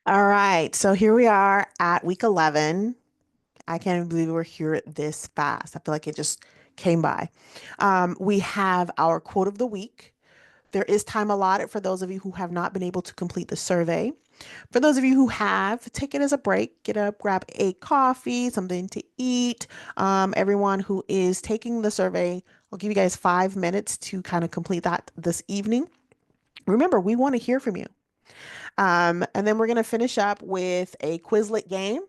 All right, so here we are at week 11. I can't believe we're here this fast. I feel like it just came by. We have our quote of the week. There is time allotted for those of you who have not been able to complete the survey. For those of you who have, take it as a break. Get up, grab a coffee, something to eat. Everyone who is taking the survey, I'll give you guys 5 minutes to kind of complete that this evening. Remember, we want to hear from you. And then we're going to finish up with a Quizlet game.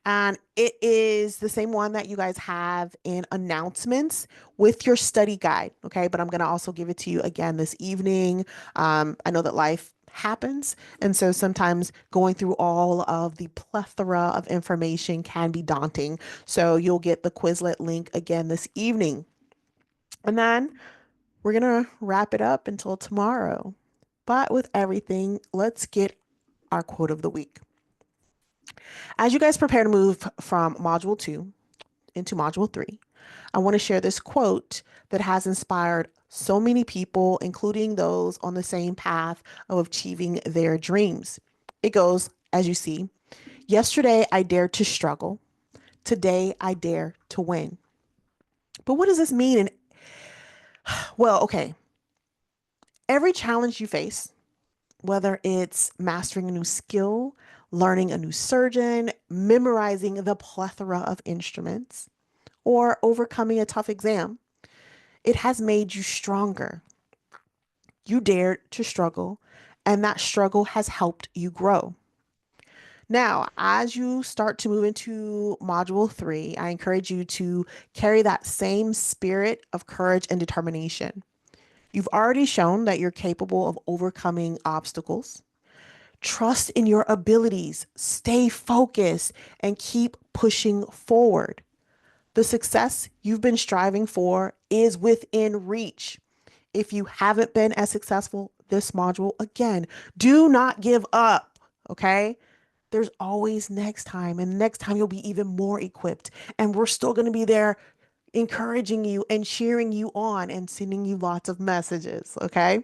And it is the same one that you guys have in announcements with your study guide. Okay. But I'm going to also give it to you again this evening. I know that life happens. And so sometimes going through all of the plethora of information can be daunting. So you'll get the Quizlet link again this evening. And then we're going to wrap it up until tomorrow. But with everything, let's get our quote of the week. As you guys prepare to move from module 2 into module 3, I want to share this quote that has inspired so many people, including those on the same path of achieving their dreams. It goes, as you see, yesterday I dared to struggle. Today I dare to win. But what does this mean? And well, okay, every challenge you face, whether it's mastering a new skill, learning a new surgeon, memorizing the plethora of instruments, or overcoming a tough exam, it has made you stronger. You dared to struggle, and that struggle has helped you grow. Now, as you start to move into module 3, I encourage you to carry that same spirit of courage and determination. You've already shown that you're capable of overcoming obstacles. Trust in your abilities, stay focused, and keep pushing forward. The success you've been striving for is within reach. If you haven't been as successful this module, again, do not give up, okay? There's always next time, and next time you'll be even more equipped. And we're still going to be there encouraging you and cheering you on and sending you lots of messages, okay?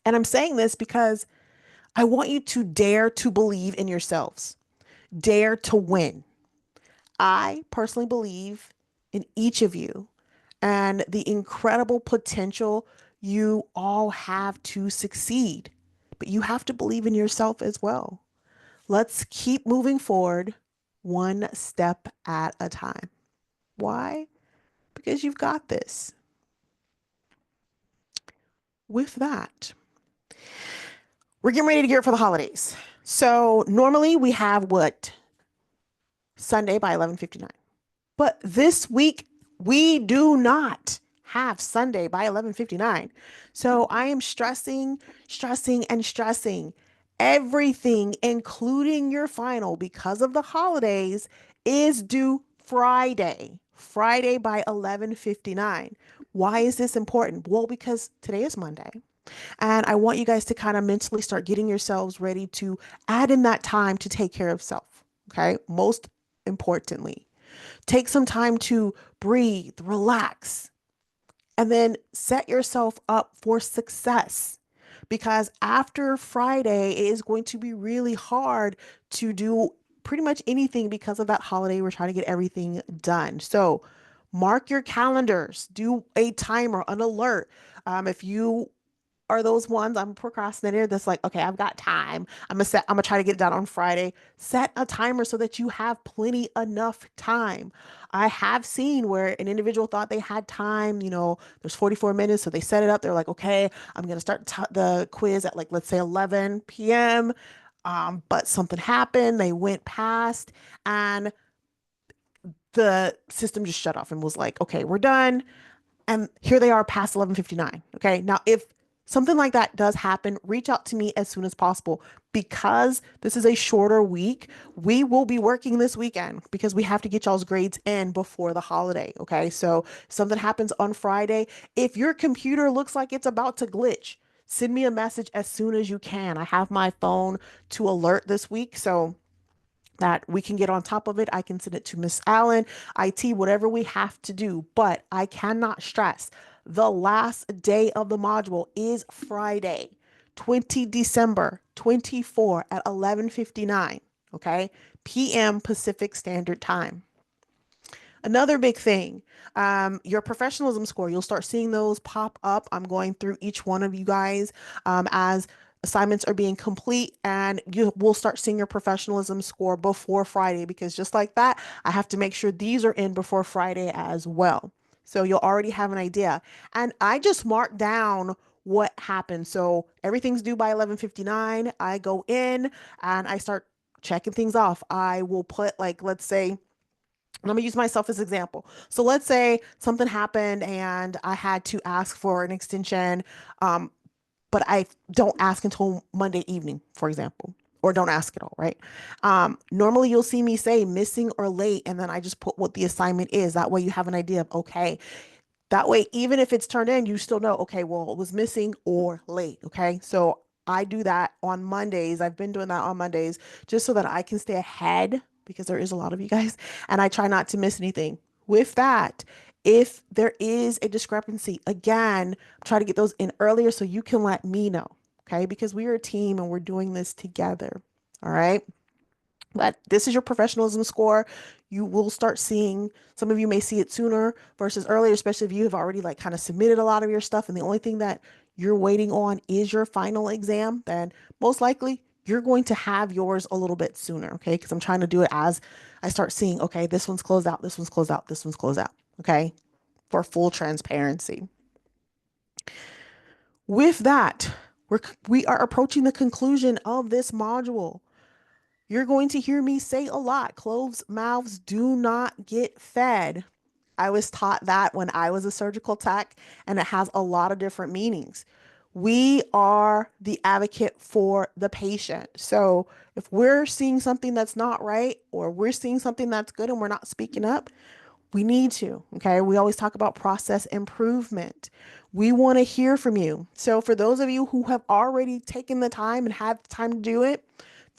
And I'm saying this because I want you to dare to believe in yourselves, dare to win. I personally believe in each of you and the incredible potential you all have to succeed. But you have to believe in yourself as well. Let's keep moving forward one step at a time. Why? Because you've got this. With that, we're getting ready to gear up for the holidays. So normally we have what? Sunday by 11:59. But this week, we do not have Sunday by 11:59. So I am stressing, stressing, and stressing. Everything, including your final, because of the holidays, is due Friday. Friday by 11:59. Why is this important? Well, because today is Monday. And I want you guys to kind of mentally start getting yourselves ready to add in that time to take care of self. Okay. Most importantly, take some time to breathe, relax, and then set yourself up for success. Because after Friday, it is going to be really hard to do pretty much anything because of that holiday. We're trying to get everything done. So mark your calendars, do a timer, an alert. If you are those ones, I'm a procrastinator that's like, okay, I've got time. I'm gonna try to get it done on Friday. Set a timer so that you have plenty enough time. I have seen where an individual thought they had time, there's 44 minutes, so they set it up. They're like, okay, I'm gonna start the quiz at, like, let's say 11 p.m. But something happened, they went past, and the system just shut off and was like, okay, we're done. And here they are past 11:59. Okay. Now, if something like that does happen, reach out to me as soon as possible because this is a shorter week. We will be working this weekend because we have to get y'all's grades in before the holiday. Okay. So if something happens on Friday, if your computer looks like it's about to glitch, send me a message as soon as you can. I have my phone to alert this week. So that we can get on top of it. I can send it to Miss Allen, IT, whatever we have to do. But I cannot stress the last day of the module is Friday. 20 December 24 at 11:59, okay? PM Pacific Standard Time. Another big thing, your professionalism score, you'll start seeing those pop up. I'm going through each one of you guys as assignments are being complete, and you will start seeing your professionalism score before Friday because just like that, I have to make sure these are in before Friday as well. So you'll already have an idea. And I just marked down what happened. So everything's due by 11:59. I go in and I start checking things off. I will put like, let's say, let me use myself as example. So let's say something happened and I had to ask for an extension, um, but I don't ask until Monday evening, for example, or don't ask at all, right? Normally you'll see me say missing or late, and then I just put what the assignment is. That way you have an idea of, okay, that way, even if it's turned in, you still know, okay, well, it was missing or late. Okay. So I do that on Mondays. I've been doing that on Mondays just so that I can stay ahead because there is a lot of you guys and I try not to miss anything. With that, if there is a discrepancy, again, try to get those in earlier so you can let me know. Okay. Because we are a team and we're doing this together. All right. But this is your professionalism score. You will start seeing, some of you may see it sooner versus earlier, especially if you have already like kind of submitted a lot of your stuff. And the only thing that you're waiting on is your final exam, then most likely you're going to have yours a little bit sooner. Okay. Because I'm trying to do it as I start seeing, okay, this one's closed out, this one's closed out, this one's closed out. Okay. For full transparency. With that, we are approaching the conclusion of this module. You're going to hear me say a lot. Closed mouths do not get fed. I was taught that when I was a surgical tech, and it has a lot of different meanings. We are the advocate for the patient. So if we're seeing something that's not right, or we're seeing something that's good and we're not speaking up, we need to, okay? We always talk about process improvement. We want to hear from you. So for those of you who have already taken the time and had the time to do it,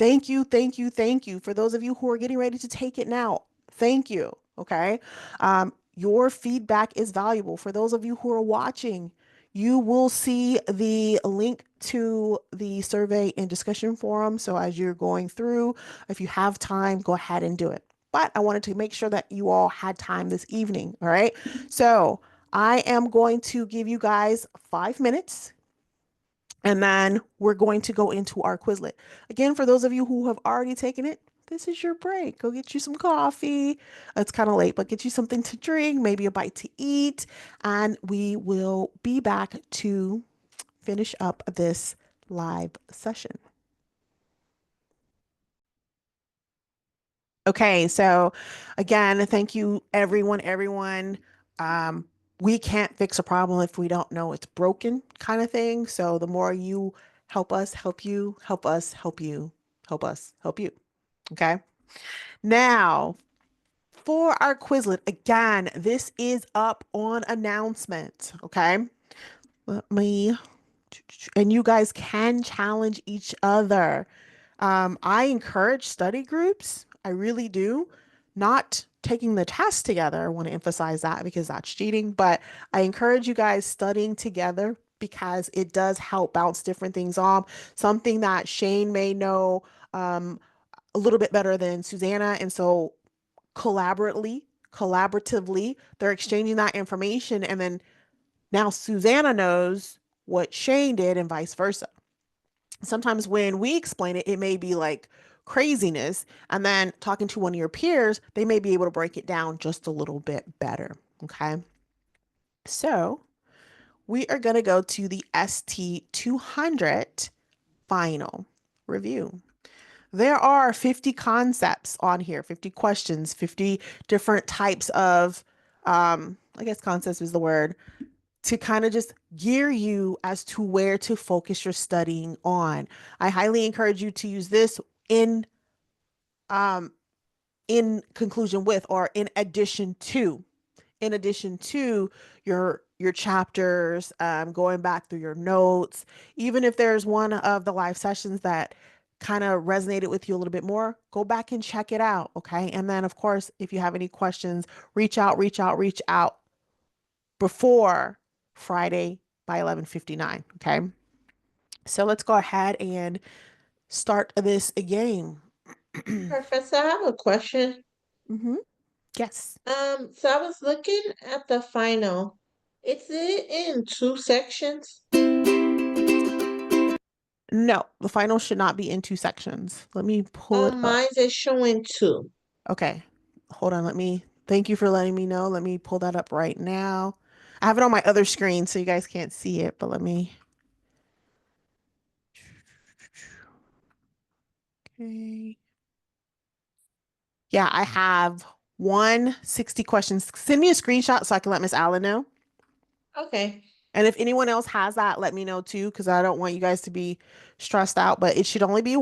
thank you, thank you, thank you. For those of you who are getting ready to take it now, thank you, okay? Your feedback is valuable. For those of you who are watching, you will see the link to the survey and discussion forum. So as you're going through, if you have time, go ahead and do it. But I wanted to make sure that you all had time this evening. All right. So I am going to give you guys 5 minutes and then we're going to go into our Quizlet. Again, for those of you who have already taken it, this is your break. Go get you some coffee. It's kind of late, but get you something to drink, maybe a bite to eat, and we will be back to finish up this live session. Okay, so again, thank you, everyone. Um, we can't fix a problem if we don't know it's broken, kind of thing. So the more you help us, help you, help us, help you, help us, help you. Okay. Now, for our Quizlet, again, this is up on announcement. Okay. Let me, and you guys can challenge each other. I encourage study groups. I really do. Not taking the test together. I want to emphasize that because that's cheating, but I encourage you guys studying together because it does help bounce different things off. Something that Shane may know um, a little bit better than Susanna. And so collaboratively, they're exchanging that information. And then now Susanna knows what Shane did and vice versa. Sometimes when we explain it, it may be like craziness. And then talking to one of your peers, they may be able to break it down just a little bit better. Okay. So we are going to go to the ST200 final review. There are 50 concepts on here, 50 questions, 50 different types of, I guess concepts is the word, to kind of just gear you as to where to focus your studying on. I highly encourage you to use this in um in conclusion with or in addition to your chapters, going back through your notes. Even if there's one of the live sessions that kind of resonated with you a little bit more, go back and check it out. Okay. And then of course, if you have any questions, reach out before Friday by 11:59. Okay. So let's go ahead and start this game. Professor, I have a question. hmm Yes. So I was looking at the final. Is it in two sections? No, the final should not be in two sections. Let me pull it up. Mine is showing two. Okay. Hold on. Thank you for letting me know. Let me pull that up right now. I have it on my other screen so you guys can't see it, but let me. Okay. Yeah, I have 160 questions. Send me a screenshot so I can let Miss Allen know. Okay. And if anyone else has that, let me know too, because I don't want you guys to be stressed out. But it should only be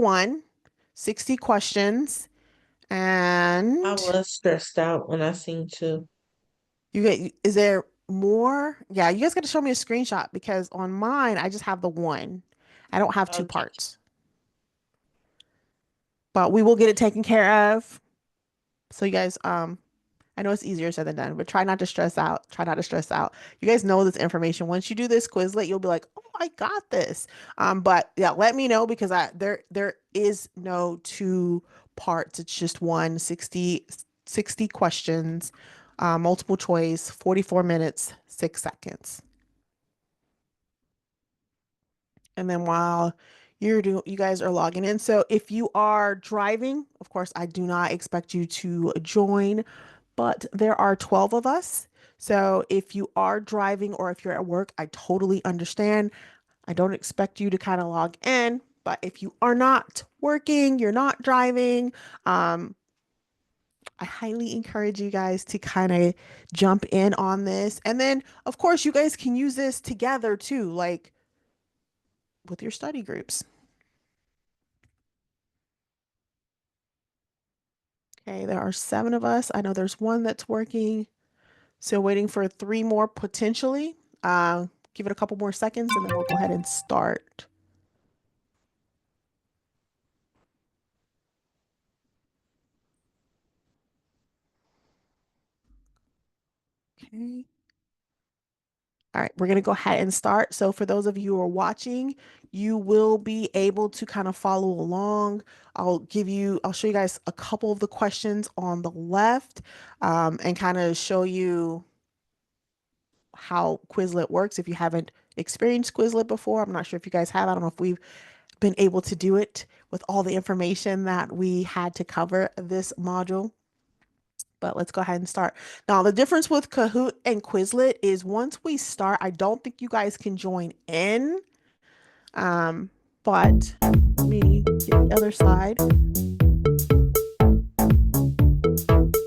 60 questions. I And was stressed out when I seen two. is there more? Yeah, you guys got to show me a screenshot because on mine, I just have the one. I don't have two Okay. parts, but we will get it taken care of. So you guys, I know it's easier said than done, but try not to stress out. Try not to stress out. You guys know this information. Once you do this Quizlet, you'll be like, "Oh, I got this." But yeah, let me know because there is no two parts. It's just 60 questions, multiple choice, 44 minutes, 6 seconds. And then while you guys are logging in. So if you are driving, of course, I do not expect you to join, but there are 12 of us. So if you are driving or if you're at work, I totally understand. I don't expect you to kind of log in, but if you are not working, you're not driving, I highly encourage you guys to kind of jump in on this. And then, of course, you guys can use this together too, like with your study groups. Okay, there are 7 of us. I know there's one that's working. So waiting for 3 more potentially. Give it a couple more seconds and then we'll go ahead and start. Okay. All right, we're going to go ahead and start. So for those of you who are watching, you will be able to kind of follow along. I'll show you guys a couple of the questions on the left, and kind of show you how Quizlet works. If you haven't experienced Quizlet before, I'm not sure if you guys have. I don't know if we've been able to do it with all the information that we had to cover this module. But let's go ahead and start. Now, the difference with Kahoot and Quizlet is once we start, I don't think you guys can join in. But let me get the other side.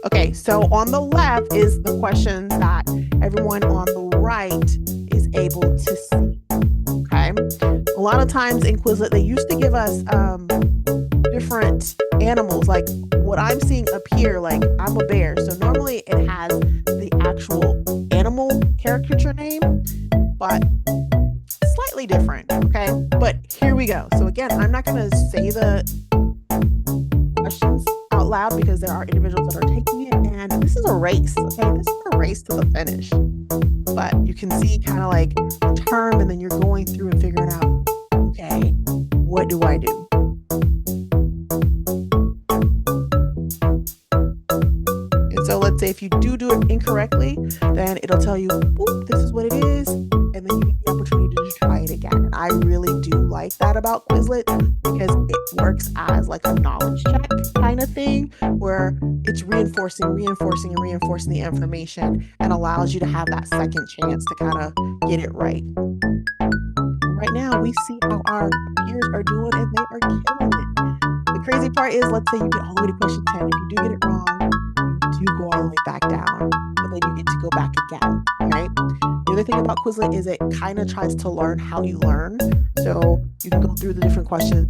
Okay, so on the left is the questions that everyone on the right is able to see. Okay. A lot of times in Quizlet, they used to give us different animals. Like what I'm seeing up here, like I'm a bear. So normally it has the actual animal caricature name, but slightly different. Okay. But here we go. So again, I'm not going to say the questions out loud because there are individuals that are taking it. And this is a race. Okay. This is a race to the finish. But you can see kind of like the term, and then you're going through and figuring out, okay, what do I do? And so let's say if you do it incorrectly, then it'll tell you, this is what it is. And then you get the opportunity to try it again. And I really do like that about Quizlet because it works as like a knowledge check kind of thing where it's reinforcing the information and allows you to have that second chance to kind of get it right. Right now, we see how our peers are doing and they are killing it. The crazy part is, let's say you get all the way to question 10. If you do get it wrong, you do go all the way back down, but then you get to go back again, right? The other thing about Quizlet is it kind of tries to learn how you learn. So you can go through the different questions,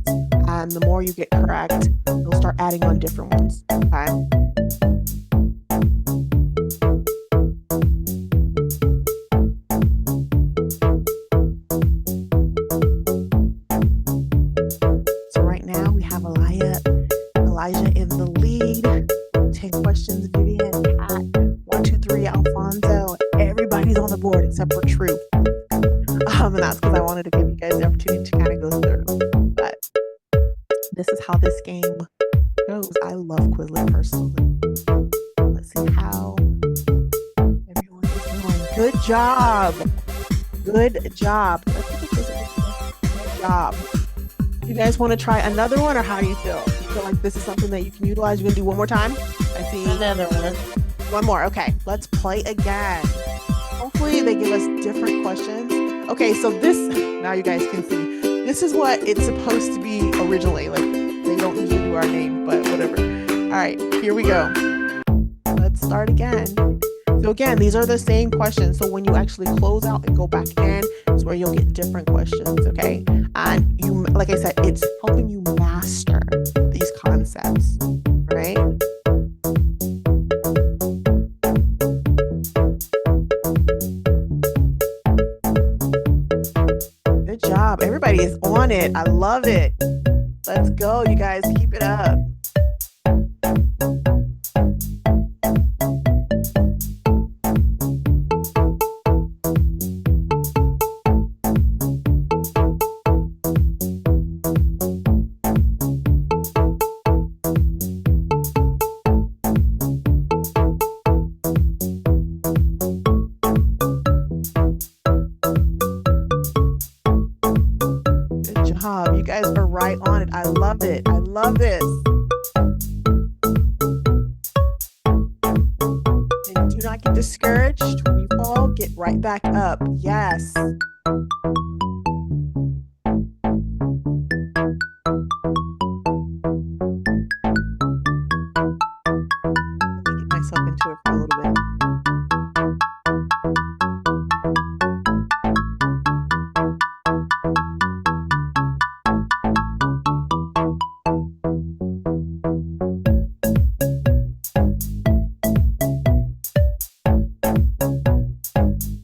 and the more you get correct, you'll start adding on different ones, okay? So right now we have Elijah in the lead. 10 questions, Vivian, Kat, 1, 2, 3, Alfonso. Everybody's on the board except for Truth. And that's because I wanted to give you guys the opportunity to kind of go This is how this game goes. I love Quizlet personally. Let's see how everyone is doing. Good job. Good job. Good job. You guys want to try another one, or how do you feel? You feel like this is something that you can utilize? You gonna do one more time? I see. Another one. One more. Okay, let's play again. Hopefully they give us different questions. Okay, so this, now you guys can see, this is what it's supposed to be originally. Like, they don't usually do our name, but whatever. All right, here we go. Let's start again. So again, these are the same questions. So when you actually close out and go back in, is where you'll get different questions, okay? And you, like I said, it's helping you master these concepts, right? Good job. Everybody is on it. I love it. Let's go, you guys. Keep it up. Good job. You guys are right on it. I love it. I love this. And do not get discouraged when you fall. Get right back up. Yes. Let me get myself into it for a little bit.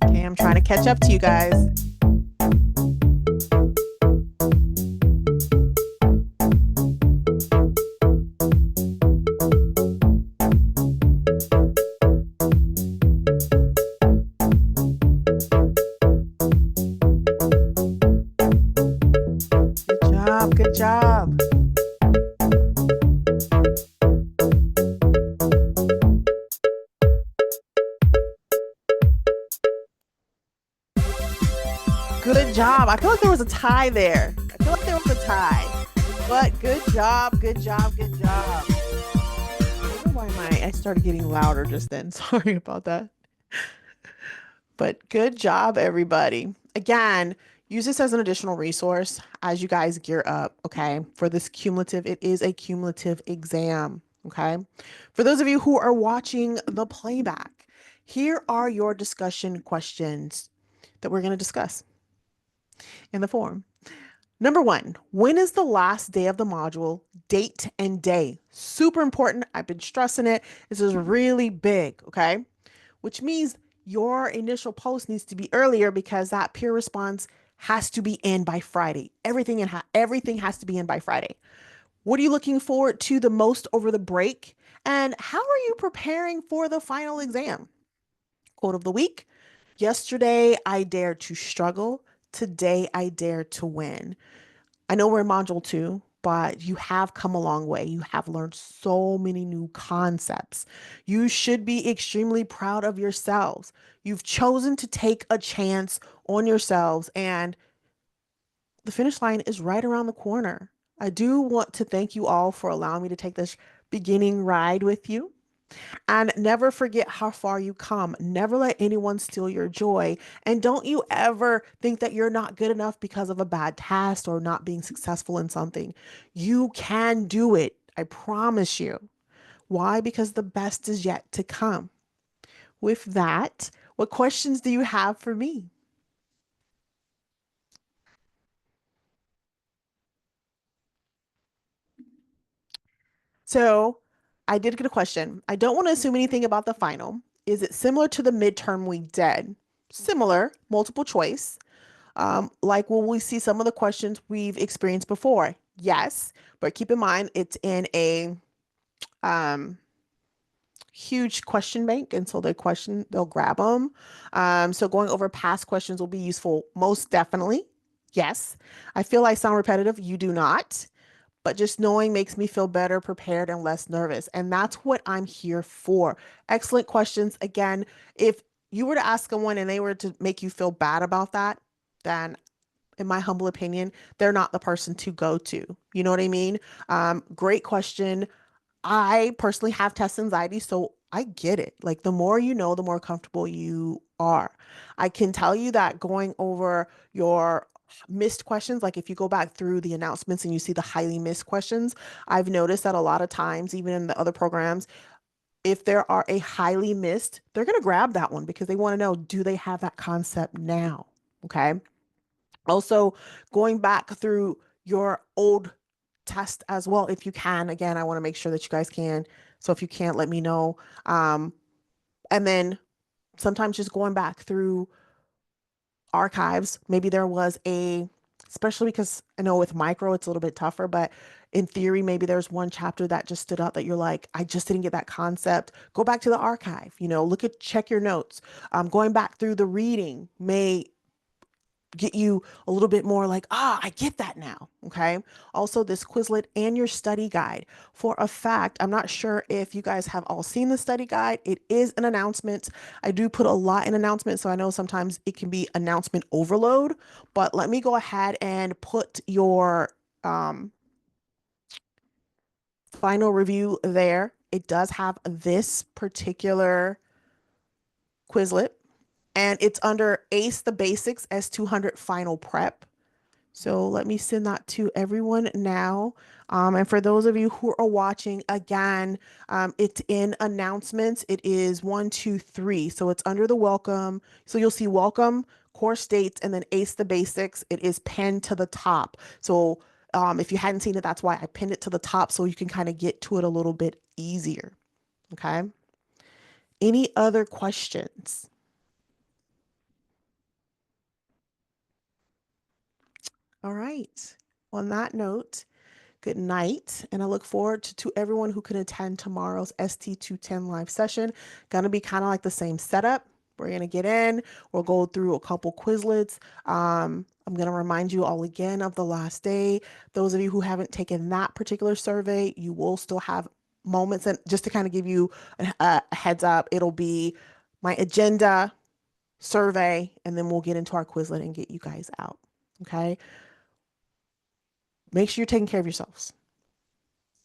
Okay, I'm trying to catch up to you guys. Good job. Good job. Good job. I feel like there was a tie there. I feel like there was a tie. But good job. Good job. Good job. I don't know why I started getting louder just then. Sorry about that. But good job, everybody. Again, use this as an additional resource as you guys gear up, okay? For this cumulative, it is a cumulative exam, okay? For those of you who are watching the playback, here are your discussion questions that we're going to discuss in the forum. Number one, when is the last day of the module? Date and day. Super important. I've been stressing it. This is really big, okay? Which means your initial post needs to be earlier because that peer response has to be in by Friday. Everything has to be in by Friday. What are you looking forward to the most over the break? And how are you preparing for the final exam? Quote of the week. Yesterday, I dared to struggle. Today, I dare to win. I know we're in module 2, but you have come a long way. You have learned so many new concepts. You should be extremely proud of yourselves. You've chosen to take a chance on yourselves, and the finish line is right around the corner. I do want to thank you all for allowing me to take this beginning ride with you. And never forget how far you come. Never let anyone steal your joy. And don't you ever think that you're not good enough because of a bad task or not being successful in something. You can do it. I promise you. Why? Because the best is yet to come. With that, what questions do you have for me? So I did get a question. I don't want to assume anything about the final. Is it similar to the midterm we did? Similar, multiple choice. Like, will we see some of the questions we've experienced before? Yes, but keep in mind it's in a um, huge question bank, and so they'll grab them. So going over past questions will be useful, most definitely. Yes, I feel I sound repetitive. You do not, but just knowing makes me feel better, prepared, and less nervous. And that's what I'm here for. Excellent questions. Again, if you were to ask someone and they were to make you feel bad about that, then in my humble opinion, they're not the person to go to. You know what I mean? Great question. I personally have test anxiety, so I get it. Like the more you know, the more comfortable you are. I can tell you that going over your missed questions, like if you go back through the announcements and you see the highly missed questions, I've noticed that a lot of times, even in the other programs, if there are a highly missed, they're going to grab that one because they want to know, do they have that concept now? Okay. Also, going back through your old test as well, if you can. Again, I want to make sure that you guys can. So if you can't, let me know. Um, and then sometimes just going back through archives, maybe there was especially because I know with micro, it's a little bit tougher, but in theory, maybe there's one chapter that just stood out that you're like, I just didn't get that concept. Go back to the archive, check your notes. Going back through the reading may get you a little bit more like, I get that now. Okay. Also, this Quizlet and your study guide. For a fact, I'm not sure if you guys have all seen the study guide. It is an announcement. I do put a lot in announcements, so I know sometimes it can be announcement overload, but let me go ahead and put your final review there. It does have this particular Quizlet, and it's under Ace the Basics S200 Final Prep. So let me send that to everyone now. And for those of you who are watching again, it's in announcements. It is 1, 2, 3. So it's under the welcome. So you'll see welcome, course dates, and then Ace the Basics. It is pinned to the top. So if you hadn't seen it, that's why I pinned it to the top so you can kind of get to it a little bit easier. Okay. Any other questions? All right. On that note, good night, and I look forward to everyone who can attend tomorrow's ST210 live session. Gonna be kind of like the same setup. We're gonna get in, we'll go through a couple Quizlets. I'm gonna remind you all again of the last day. Those of you who haven't taken that particular survey, you will still have moments. And just to kind of give you a heads up, it'll be my agenda, survey, and then we'll get into our Quizlet and get you guys out. Okay. Make sure you're taking care of yourselves.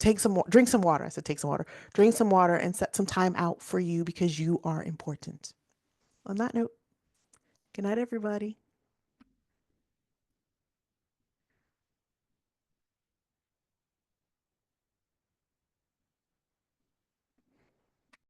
Drink some water. I said, take some water, drink some water and set some time out for you because you are important. On that note, good night, everybody.